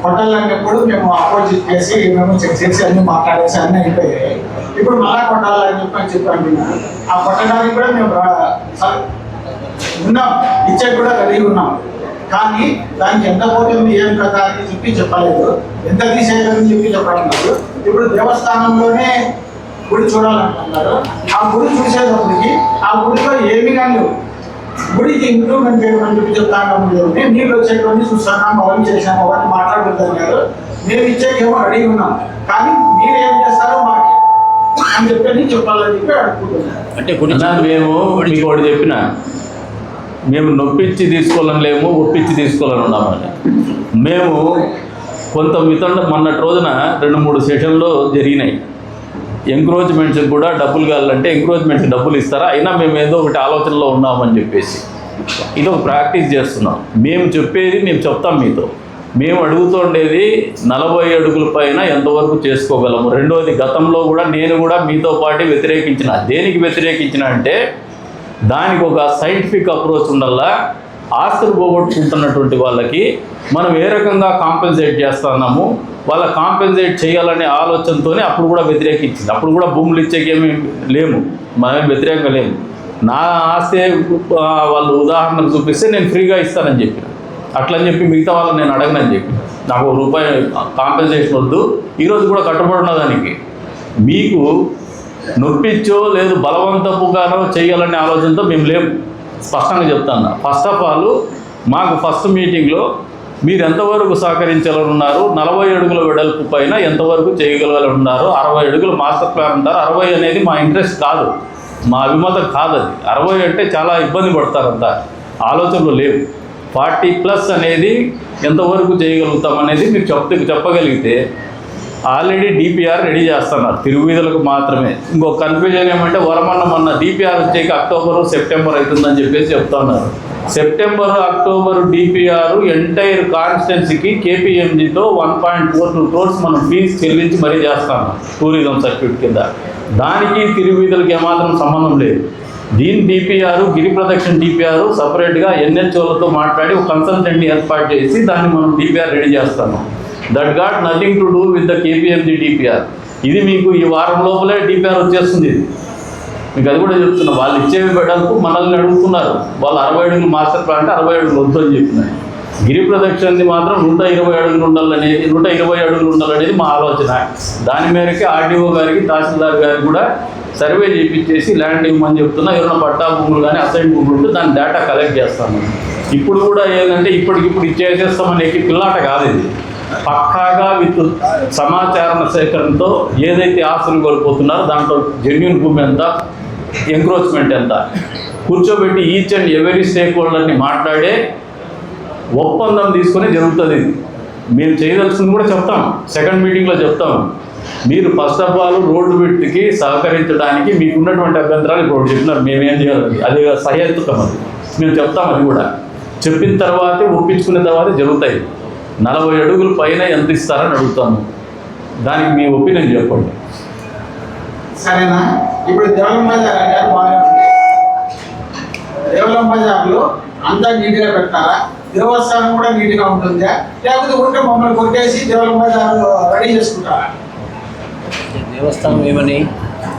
కొట్టాలన్నప్పుడు మేము అపోజిట్ చేసి మేము చెక్ చేసి అన్ని మాట్లాడేసి అన్నీ అయిపోయాయి. ఇప్పుడు మళ్ళా కొట్టాలని చెప్పండి. ఆ కొట్టడానికి కూడా మేము ఉన్నాం, ఇచ్చే కూడా రెడీ ఉన్నాం. కానీ దానికి ఎంత పోతుంది ఏం కదా అని చెప్పలేదు, ఎంత తీసేయాలని చెప్పడం లేదు. ఇప్పుడు దేవస్థానంలోనే గుడి చూడాలంటున్నారు. ఆ గుడి చూసేటప్పటికి ఆ గుడిలో ఏమి కానీ గుడికి ఇంప్రూవ్మెంట్ చేయమని చెప్పి చెప్తాను. నీళ్ళు వచ్చేటువంటి చూస్తున్నాం, అవన్నీ చేసాము, అవన్నీ మాట్లాడుతున్నారు. మేము ఇచ్చేకేమో రెడీ ఉన్నాం, కానీ మీరు ఏం చేస్తారో మాకు అని చెప్పి చెప్పాలని చెప్పి అడుగుతున్నాను. అంటే గుడి మేము మీకు ఒకటి చెప్పిన, మేము నొప్పించి తీసుకోవాలని లేము, ఒప్పించి తీసుకోవాలని ఉన్నామని. మేము కొంత మొన్నటి రోజున 2-3 సెషన్లు జరిగినాయి. ఎంక్రోచ్మెంట్స్కి కూడా డబ్బులు కావాలంటే ఎంక్రోచ్మెంట్స్కి డబ్బులు ఇస్తారా, అయినా మేము ఏదో ఒకటి ఆలోచనలో ఉన్నామని చెప్పేసి ఇది ఒక ప్రాక్టీస్ చేస్తున్నాం. మేము చెప్పేది మేము చెప్తాం మీతో. మేము అడుగుతుండేది 40 అడుగుల పైన ఎంతవరకు చేసుకోగలము. రెండోది, గతంలో కూడా నేను కూడా మీతో పాటు వ్యతిరేకించిన. దేనికి వ్యతిరేకించిన అంటే దానికి ఒక సైంటిఫిక్ అప్రోచ్ ఉండాలా. ఆస్తులు పోగొట్టుకుంటున్నటువంటి వాళ్ళకి మనం ఏ రకంగా కాంపెన్సేట్ చేస్తున్నాము, వాళ్ళ కాంపెన్సేట్ చేయాలనే ఆలోచనతోనే అప్పుడు కూడా వ్యతిరేకించింది. అప్పుడు కూడా భూములు ఇచ్చేకేమీ లేము, మనమేం వ్యతిరేకంగా లేము. నా ఆస్తి వాళ్ళు ఉదాహరణకు చూపిస్తే నేను ఫ్రీగా ఇస్తానని చెప్పిన. అట్లని చెప్పి మిగతా వాళ్ళని నేను అడగనని చెప్పి, నాకు ₹1 కాంపెన్సేషన్ వద్దు, ఈరోజు కూడా కట్టుబడి ఉన్నదానికి. మీకు నొప్పించో లేదు బలవంతపుగానో చేయాలనే ఆలోచనతో మేము లేము, స్పష్టంగా చెప్తాను. ఫస్ట్ ఆఫ్ ఆల్ మాకు ఫస్ట్ మీటింగ్లో మీరు ఎంతవరకు సహకరించాలని ఉన్నారు, 40 అడుగుల వెడల్పు పైన ఎంతవరకు చేయగలగాలని ఉన్నారు, 60 అడుగులు మాస్టర్ ప్లాన్ అంటారు. 60 అనేది మా ఇంట్రెస్ట్ కాదు, మా అభిమతం కాదు. అది 60 అంటే చాలా ఇబ్బంది పడతారంట, ఆలోచనలు లేవు. 40+ అనేది ఎంతవరకు చేయగలుగుతాం అనేది మీరు చెప్పగలిగితే ఆల్రెడీ డిపిఆర్ రెడీ చేస్తున్నారు, తిరుగువీధులకు మాత్రమే. ఇంకొక కన్ఫ్యూజన్ ఏమంటే మొన్న డిపిఆర్ వచ్చేకి అక్టోబరు సెప్టెంబర్ అవుతుందని చెప్పేసి చెప్తున్నారు. సెప్టెంబరు అక్టోబరు డిపిఆర్ ఎంటైర్ కాన్స్టిట్యున్సీకి కేపీఎంజీతో 1.42 crores మనం ఫీజు చెల్లించి మరీ చేస్తాము టూరిజం సర్క్యూట్ కింద. దానికి తిరుగువీధులకి ఏమాత్రం సంబంధం లేదు. దీని డిపిఆర్, గిరి ప్రదక్షిణ డిపిఆర్ సపరేట్గా ఎన్హెచ్ఓలతో మాట్లాడి ఒక కన్సల్టెంట్ని ఏర్పాటు చేసి దాన్ని మనం డిపిఆర్ రెడీ చేస్తాము. That got nothing to do with the KPMG DPR. ఇది మీకు ఈ వారం లోపలే డిపిఆర్ వచ్చేస్తుంది. ఇది మీకు అది కూడా చెప్తున్నా. వాళ్ళు ఇచ్చేవి పెట్టడానికి మనల్ని అడుగుతున్నారు. వాళ్ళు 60 అడుగులు మాస్టర్ ప్లాన్ అంటే 60 అడుగులు వద్దు అని చెప్పినారు. గిరి ప్రదక్షిణది మాత్రం 120 అడుగులు ఉండాలనేది, 120 అడుగులు ఉండాలనేది మా ఆలోచన. దాని మేరకే ఆర్డీఓ గారికి, తహసీల్దార్ గారికి కూడా సర్వే చేయించేసి ల్యాండ్ ఇవ్వమని చెప్తున్నా. ఎవరైనా పట్టా భూములు కానీ అసైన్ భూములు ఉంటే దాని డేటా కలెక్ట్ చేస్తాను. ఇప్పుడు కూడా ఏంటంటే ఇప్పటికిప్పుడు ఇచ్చేసేస్తామని పిల్లాట కాదు. ఇది పక్కాగా విత్ సమాచార సేకరణతో ఏదైతే ఆస్తులు కోల్పోతున్నారో దాంట్లో జెన్యూన్ భూమి ఎంత, ఎంక్రోచ్మెంట్ ఎంత కూర్చోబెట్టి ఈచ్ అండ్ ఎవరీ స్టేక్ హోల్డర్ని మాట్లాడే ఒప్పందం తీసుకొని జరుగుతుంది. మేము చేయదలుచుకుంది కూడా చెప్తాం, సెకండ్ మీటింగ్లో చెప్తాం. మీరు ఫస్ట్ ఆఫ్ ఆల్ రోడ్డు విడ్త్కి సహకరించడానికి మీకున్నటువంటి అభ్యంతరాలు ఇప్పుడు చెప్పినారు, మేమేం చేయాలి, అది సహేతుకం. అది మేము చెప్తాం. అది కూడా చెప్పిన తర్వాతే ఒప్పించుకున్న తర్వాతే జరుగుతాయి. 40 అడుగుల పైన ఎంత ఇస్తారని అడుగుతాము. దానికి మీ ఒపీనియన్ చెప్పండి. సరేనా? ఇప్పుడు దేవలం బజార్లో అంతా నీట్గా పెట్టారా? దేవస్థానం కూడా నీట్గా ఉంటుందా, లేకపోతే ఉంటే మమ్మల్ని కొట్టేసి దేవలం బజార్ రెడీ చేసుకుంటారా? దేవస్థానం ఏమని?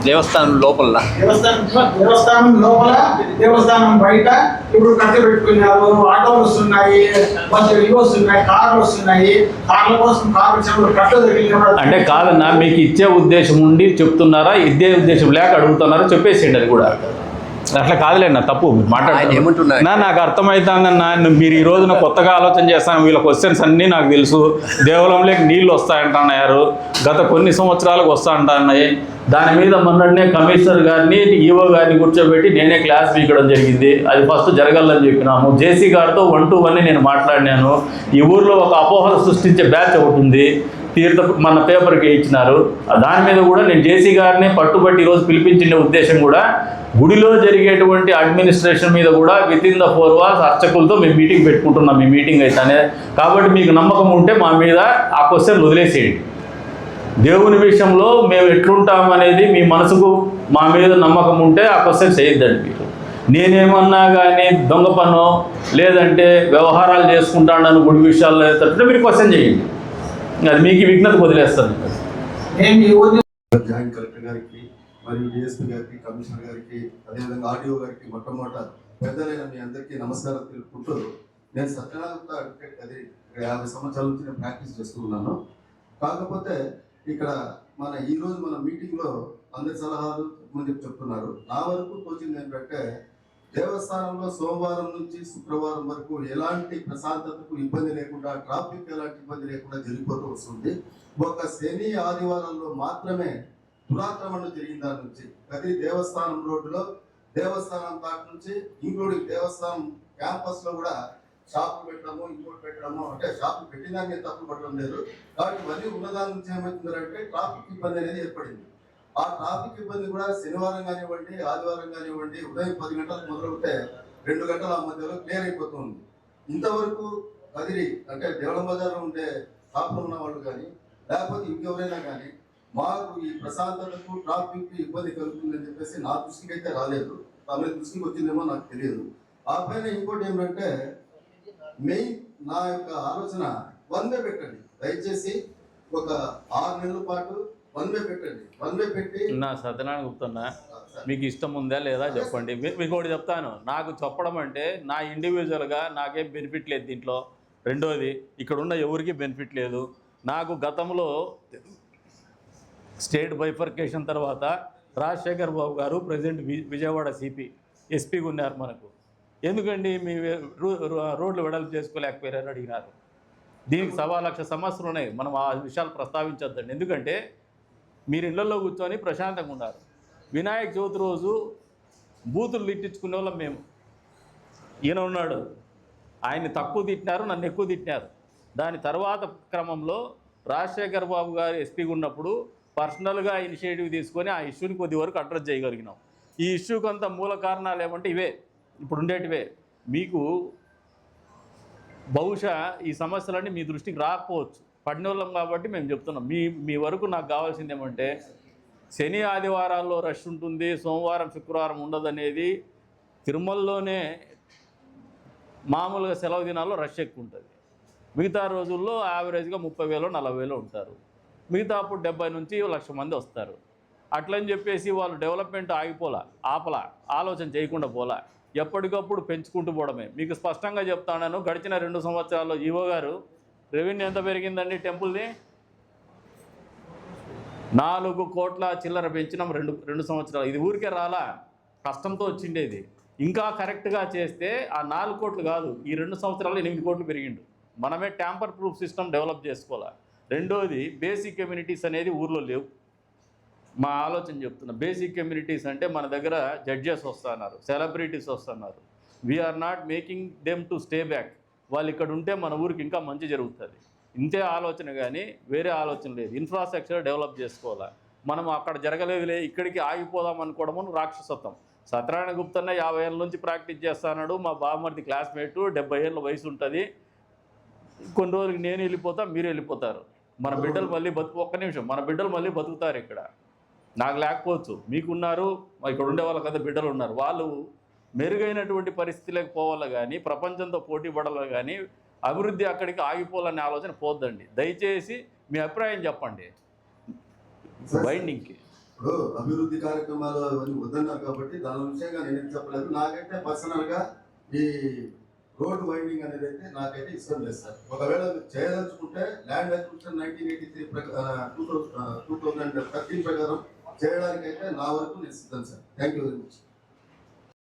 దేవస్థానం లోపల, దేవస్థానం లోపల, దేవస్థానం బయట ఇప్పుడు కట్టి పెట్టుకున్నారు. ఆటోలు వస్తున్నాయి, ఇవి వస్తున్నాయి, కార్లు వస్తున్నాయి. కార్ల కోసం కార్లు కట్టు అంటే కాదన్నా, మీకు ఇచ్చే ఉద్దేశం ఉండి చెప్తున్నారా, ఇదే ఉద్దేశం లేక అడుగుతున్నారా? చెప్పేసేయండి. అది కూడా అట్లా కాదులేనా, తప్పు మాట్లాడుతున్నా. నాకు అర్థమవుతుందన్నా. మీరు ఈ రోజున కొత్తగా ఆలోచన చేస్తాను. వీళ్ళ క్వశ్చన్స్ అన్నీ నాకు తెలుసు. దేవాలయంలోకి నీళ్ళు వస్తాయంటున్నారు, గత కొన్ని సంవత్సరాలకు వస్తా అంటున్నాయి. దాని మీద మొన్ననే కమిషనర్ గారిని, ఈఓ గారిని కూర్చోబెట్టి నేనే క్లాస్ పీకడం జరిగింది. అది ఫస్ట్ జరగాలని చెప్పినాము. జేసీ గారితో 1-to-1 నేను మాట్లాడినాను. ఈ ఊర్లో ఒక అపోహలు సృష్టించే బ్యాచ్ ఒకటి ఉంది, మన పేపర్కి ఇచ్చినారు. దాని మీద కూడా నేను జేసీ గారిని పట్టుబట్టి ఈరోజు పిలిపించిన ఉద్దేశం కూడా గుడిలో జరిగేటువంటి అడ్మినిస్ట్రేషన్ మీద కూడా వితిన్ ద 4 walls అర్చకులతో మేము మీటింగ్ పెట్టుకుంటున్నాం. మీ మీటింగ్ అయితేనే. కాబట్టి మీకు నమ్మకం ఉంటే మా మీద ఆ క్వశ్చన్ వదిలేసేయండి. దేవుని విషయంలో మేము ఎట్లుంటామనేది మీ మనసుకు మా మీద నమ్మకం ఉంటే ఆ క్వశ్చన్ చేయొద్దండి. మీరు నేనేమన్నా కానీ దొంగ పనో లేదంటే వ్యవహారాలు చేసుకుంటాను గుడి విషయాల్లో తట్టు మీరు క్వశ్చన్ చేయండి, అది మీకు విఘ్నత వదిలేస్తాను. నేను ఈ ఊరిని జాయింట్ కలెక్టర్ గారికి మరియు డిఎస్పీ గారికి, కమిషనర్ గారికి, అదేవిధంగా ఆర్డీఓ గారికి మొట్టమొదట పెద్దలైన మీ అందరికీ నమస్కారం తెలుపుకుంటూ, నేను సత్యనారాయణ అడ్వకేట్ అది 50 సంవత్సరాల నుంచి నేను ప్రాక్టీస్ చేస్తూ ఉన్నాను. కాకపోతే ఇక్కడ ఈరోజు మన మీటింగ్లో అందరి సలహాలు ముందు చెప్తున్నారు. నా వరకు తోచింది ఏంటంటే, దేవస్థానంలో సోమవారం నుంచి శుక్రవారం వరకు ఎలాంటి ప్రశాంతతకు ఇబ్బంది లేకుండా, ట్రాఫిక్ ఎలాంటి ఇబ్బంది లేకుండా జరిగిపోతూ వస్తుంది. ఒక శని ఆదివారంలో మాత్రమే దురాక్రమణ జరిగిన దాని నుంచి కదిరి దేవస్థానం రోడ్డులో, దేవస్థానం కాటి నుంచి ఇంక్లూడింగ్ దేవస్థానం క్యాంపస్ లో కూడా షాపులు పెట్టడము, ఇంకోటి పెట్టడము, అంటే షాపులు పెట్టినాకే తప్పు పట్టడం లేదు. కాబట్టి ఇవన్నీ ఉన్నదాని నుంచి ఏమవుతుందంటే ట్రాఫిక్ ఇబ్బంది అనేది ఏర్పడింది. ఆ ట్రాఫిక్ ఇబ్బంది కూడా శనివారం కానివ్వండి, ఆదివారం కానివ్వండి, ఉదయం 10 గంటలకు మొదలవుతే 2 గంటల మధ్యలో క్లియర్ అయిపోతుంది. ఇంతవరకు కదిరి అంటే దేవళం బజార్లో ఉండే షాపులు ఉన్న వాళ్ళు కానీ, లేకపోతే ఇంకెవరైనా కానీ మాకు ఈ ప్రశాంతతకు ట్రాఫిక్ ఇబ్బంది కలుగుతుందని చెప్పేసి నా దృష్టికి అయితే రాలేదు. తమ దృష్టికి వచ్చిందేమో నాకు తెలియదు. ఆ పైన ఇంకోటి ఏమిటంటే, మెయిన్ నా యొక్క ఆలోచన వన్ వే పెట్టండి. దయచేసి ఒక 6 నెలల పాటు వన్ వే పెట్టండి. వన్ వే పెట్టి నా సత్యనారాయణ గుప్తున్నా, మీకు ఇష్టం ఉందా లేదా చెప్పండి. మీకు ఒకటి చెప్తాను, నాకు చెప్పడం అంటే నా ఇండివిజువల్గా నాకేం బెనిఫిట్ లేదు దీంట్లో. రెండోది, ఇక్కడ ఉన్న ఎవరికి బెనిఫిట్ లేదు. నాకు గతంలో స్టేట్ బైఫర్కేషన్ తర్వాత రాజశేఖర్ బాబు గారు ప్రెసిడెంట్ విజయవాడ ఎస్పీగా ఉన్నారు. మనకు ఎందుకండి మీ రోడ్లు వెడల్పు చేసుకోలేకపోయారని అడిగినారు. దీనికి 1,00,000 సమస్యలు ఉన్నాయి. మనం ఆ విషయాలు ప్రస్తావించొద్దండి. ఎందుకంటే మీరు ఇళ్లలో కూర్చొని ప్రశాంతంగా ఉన్నారు. వినాయక చవితి రోజు బూతులు తిట్టించుకునే వాళ్ళం మేము. ఈయన ఉన్నాడు, ఆయన్ని తక్కువ తిట్టినారు, నన్ను ఎక్కువ తిట్టినారు. దాని తర్వాత క్రమంలో రాజశేఖర్ బాబు గారు ఎస్పీగా ఉన్నప్పుడు పర్సనల్గా ఇనిషియేటివ్ తీసుకొని ఆ ఇష్యూని కొద్ది వరకు అడ్రస్ చేయగలిగినాం. ఈ ఇష్యూకి అంత మూల కారణాలు ఏమంటే ఇవే, ఇప్పుడు ఉండేటివే. మీకు బహుశా ఈ సమస్యలన్నీ మీ దృష్టికి రాకపోవచ్చు, పడినోళ్ళం కాబట్టి మేము చెప్తున్నాం. మీ వరకు నాకు కావాల్సింది ఏమంటే, శని ఆదివారాల్లో రష్ ఉంటుంది, సోమవారం శుక్రవారం ఉండదనేది. తిరుమలలోనే మామూలుగా సెలవు దినాల్లో రష్ ఎక్కువ ఉంటుంది. మిగతా రోజుల్లో యావరేజ్గా 30,000 40,000 ఉంటారు. మిగతా అప్పుడు 70 నుంచి 1,00,000 మంది వస్తారు. అట్లని చెప్పేసి వాళ్ళు డెవలప్మెంట్ ఆపలా, ఆలోచన చేయకుండా పోలా, ఎప్పటికప్పుడు పెంచుకుంటూ పోవడమే. మీకు స్పష్టంగా చెప్తాను, గడిచిన 2 సంవత్సరాల్లో ఈవో గారు రెవెన్యూ ఎంత పెరిగిందండి టెంపుల్ది? 4 కోట్ల చిల్లర పెంచినాం 2 సంవత్సరాలు. ఇది ఊరికే రాలా, కష్టంతో వచ్చిండేది. ఇంకా కరెక్ట్గా చేస్తే ఆ 4 కోట్లు కాదు, ఈ 2 సంవత్సరాలు 8 కోట్లు పెరిగిండు. మనమే ట్యాంపర్ ప్రూఫ్ సిస్టమ్ డెవలప్ చేసుకోవాలి. రెండోది, బేసిక్ కమ్యూనిటీస్ అనేది ఊర్లో లేవు. మా ఆలోచన చెప్తున్నా, బేసిక్ కమ్యూనిటీస్ అంటే మన దగ్గర జడ్జెస్ వస్తున్నారు, సెలబ్రిటీస్ వస్తున్నారు. We're not making them to stay back. వాళ్ళు ఇక్కడ ఉంటే మన ఊరికి ఇంకా మంచి జరుగుతుంది. ఇంతే ఆలోచన, కానీ వేరే ఆలోచన లేదు. ఇన్ఫ్రాస్ట్రక్చర్ డెవలప్ చేసుకోవాలా. మనం అక్కడ జరగలేదులే ఇక్కడికి ఆగిపోదాం అనుకోవడము రాక్షసత్వం. సత్యనారాయణ గుప్తన్న 50 ఏళ్ళ నుంచి ప్రాక్టీస్ చేస్తున్నాడు. మా బామ్మర్ది క్లాస్మేటు, 70 ఏళ్ళ వయసు ఉంటుంది. కొన్ని రోజులకి నేను వెళ్ళిపోతా, మీరు వెళ్ళిపోతారు. మన బిడ్డలు మళ్ళీ ఒక్క నిమిషం, మన బిడ్డలు మళ్ళీ బతుకుతారు. ఇక్కడ నాకు లేకపోవచ్చు, మీకున్నారు, ఇక్కడ ఉండే వాళ్ళ కదా బిడ్డలు ఉన్నారు. వాళ్ళు మెరుగైనటువంటి పరిస్థితులకు పోవాలి, కానీ ప్రపంచంతో పోటీ పడాలి, కానీ అభివృద్ధి అక్కడికి ఆగిపోవాలనే ఆలోచన పోద్దండి. దయచేసి మీ అభిప్రాయం చెప్పండి బైండింగ్కి. ఇప్పుడు అభివృద్ధి కార్యక్రమాలు అవన్నీ వద్దన్నారు కాబట్టి దాని విషయంగా నేనేం చెప్పలేదు. నాకైతే పర్సనల్గా ఈ రోడ్ వైండింగ్ అనేది అయితే నాకైతే ఇష్టం లేదు సార్. ఒకవేళ చేయదలుచుకుంటే ల్యాండ్ అక్విజిషన్ 1983 2013 ప్రకారం చేయడానికైతే నా వరకు నేను సిద్ధం sir. Thank you very much.